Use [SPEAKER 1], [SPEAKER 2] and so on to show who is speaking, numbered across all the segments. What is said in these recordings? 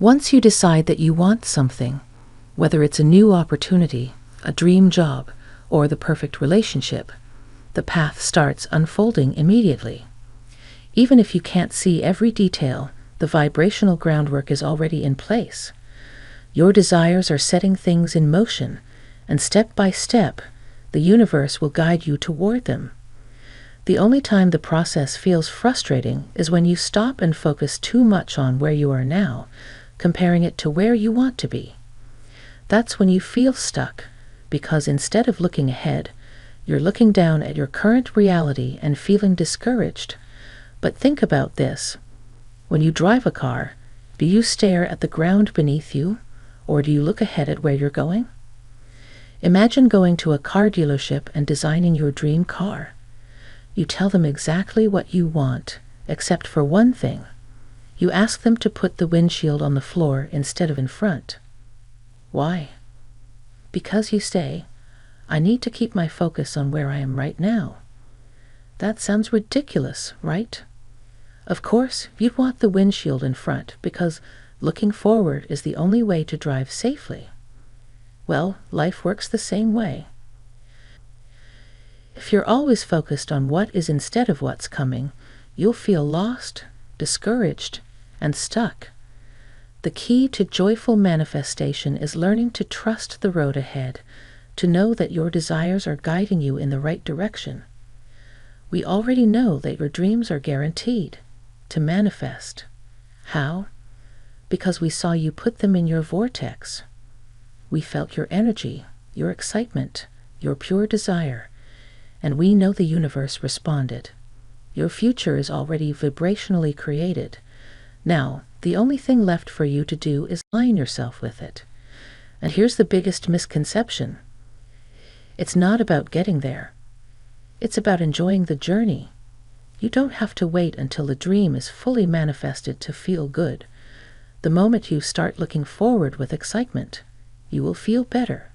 [SPEAKER 1] Once you decide that you want something, whether it's a new opportunity, a dream job, or the perfect relationship, the path starts unfolding immediately. Even if you can't see every detail, the vibrational groundwork is already in place. Your desires are setting things in motion, and step by step, the universe will guide you toward them. The only time the process feels frustrating is when you stop and focus too much on where you are now, comparing it to where you want to be. That's when you feel stuck, because instead of looking ahead, you're looking down at your current reality and feeling discouraged. But think about this. When you drive a car, do you stare at the ground beneath you, or do you look ahead at where you're going? Imagine going to a car dealership and designing your dream car. You tell them exactly what you want, except for one thing. You ask them to put the windshield on the floor instead of in front. Why? Because you say, I need to keep my focus on where I am right now. That sounds ridiculous, right? Of course, you'd want the windshield in front because looking forward is the only way to drive safely. Well, life works the same way. If you're always focused on what is instead of what's coming, you'll feel lost, discouraged, and stuck. The key to joyful manifestation is learning to trust the road ahead, to know that your desires are guiding you in the right direction. We already know that your dreams are guaranteed to manifest. How? Because we saw you put them in your vortex. We felt your energy, your excitement, your pure desire, and we know the universe responded. Your future is already vibrationally created. Now, the only thing left for you to do is align yourself with it. And here's the biggest misconception. It's not about getting there. It's about enjoying the journey. You don't have to wait until the dream is fully manifested to feel good. The moment you start looking forward with excitement, you will feel better.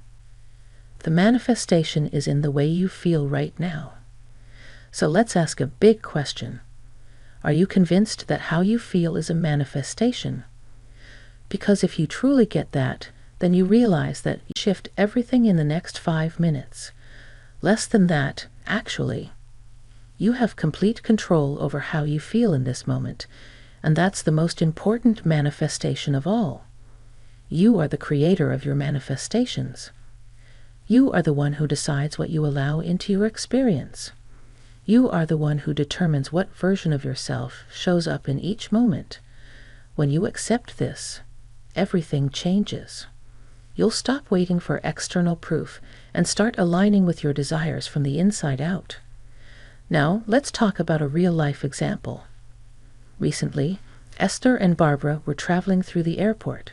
[SPEAKER 1] The manifestation is in the way you feel right now. So let's ask a big question. Are you convinced that how you feel is a manifestation? Because if you truly get that, then you realize that you shift everything in the next 5 minutes. Less than that, actually. You have complete control over how you feel in this moment, and that's the most important manifestation of all. You are the creator of your manifestations. You are the one who decides what you allow into your experience. You are the one who determines what version of yourself shows up in each moment. When you accept this, everything changes. You'll stop waiting for external proof and start aligning with your desires from the inside out. Now, let's talk about a real-life example. Recently, Esther and Barbara were traveling through the airport.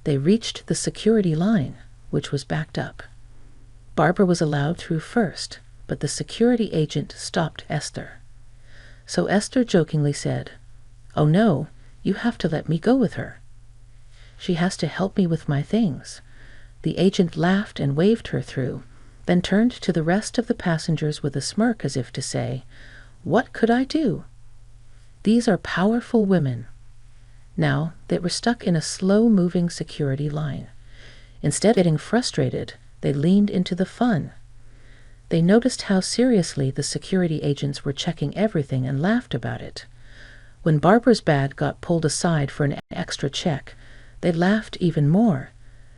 [SPEAKER 1] They reached the security line, which was backed up. Barbara was allowed through first, but the security agent stopped Esther. So Esther jokingly said, "Oh no, you have to let me go with her. She has to help me with my things." The agent laughed and waved her through, then turned to the rest of the passengers with a smirk as if to say, "What could I do?" These are powerful women. Now, they were stuck in a slow-moving security line. Instead of getting frustrated, they leaned into the fun. They noticed how seriously the security agents were checking everything and laughed about it. When Barbara's bag got pulled aside for an extra check, they laughed even more,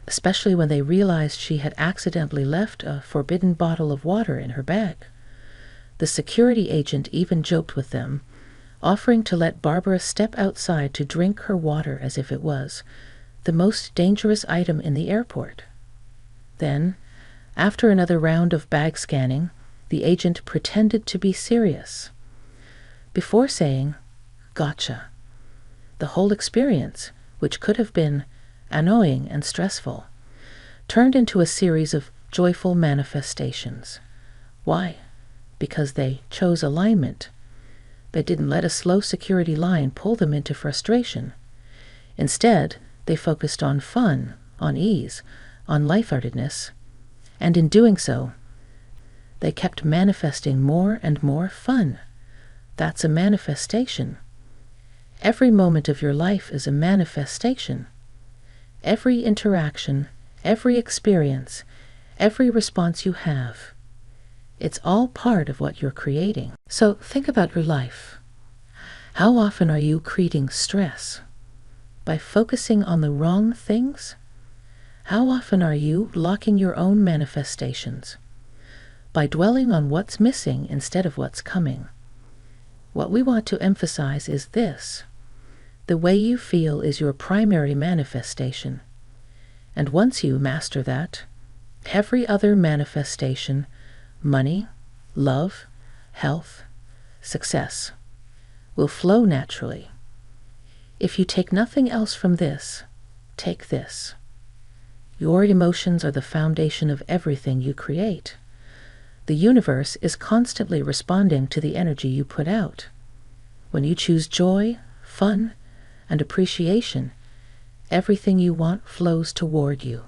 [SPEAKER 1] especially when they realized she had accidentally left a forbidden bottle of water in her bag. The security agent even joked with them, offering to let Barbara step outside to drink her water as if it was the most dangerous item in the airport. Then, after another round of bag scanning, the agent pretended to be serious. Before saying, "Gotcha," the whole experience, which could have been annoying and stressful, turned into a series of joyful manifestations. Why? Because they chose alignment. They didn't let a slow security line pull them into frustration. Instead, they focused on fun, on ease, on lightheartedness, and in doing so, they kept manifesting more and more fun. That's a manifestation. Every moment of your life is a manifestation. Every interaction, every experience, every response you have, it's all part of what you're creating. So think about your life. How often are you creating stress by focusing on the wrong things? How often are you blocking your own manifestations by dwelling on what's missing instead of what's coming? What we want to emphasize is this: the way you feel is your primary manifestation. And once you master that, every other manifestation, money, love, health, success, will flow naturally. If you take nothing else from this, take this. Your emotions are the foundation of everything you create. The universe is constantly responding to the energy you put out. When you choose joy, fun, and appreciation, everything you want flows toward you.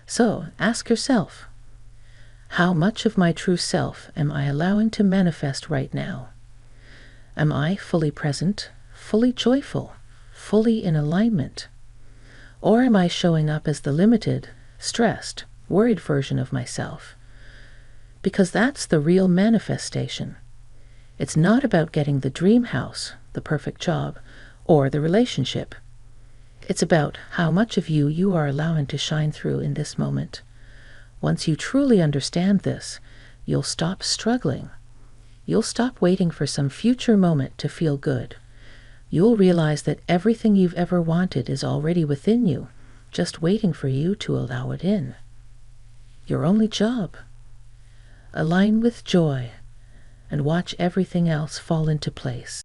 [SPEAKER 1] So ask yourself, how much of my true self am I allowing to manifest right now? Am I fully present, fully joyful, fully in alignment? Or am I showing up as the limited, stressed, worried version of myself? Because that's the real manifestation. It's not about getting the dream house, the perfect job, or the relationship. It's about how much of you are allowing to shine through in this moment. Once you truly understand this, you'll stop struggling. You'll stop waiting for some future moment to feel good. You'll realize that everything you've ever wanted is already within you, just waiting for you to allow it in. Your only job: align with joy and watch everything else fall into place.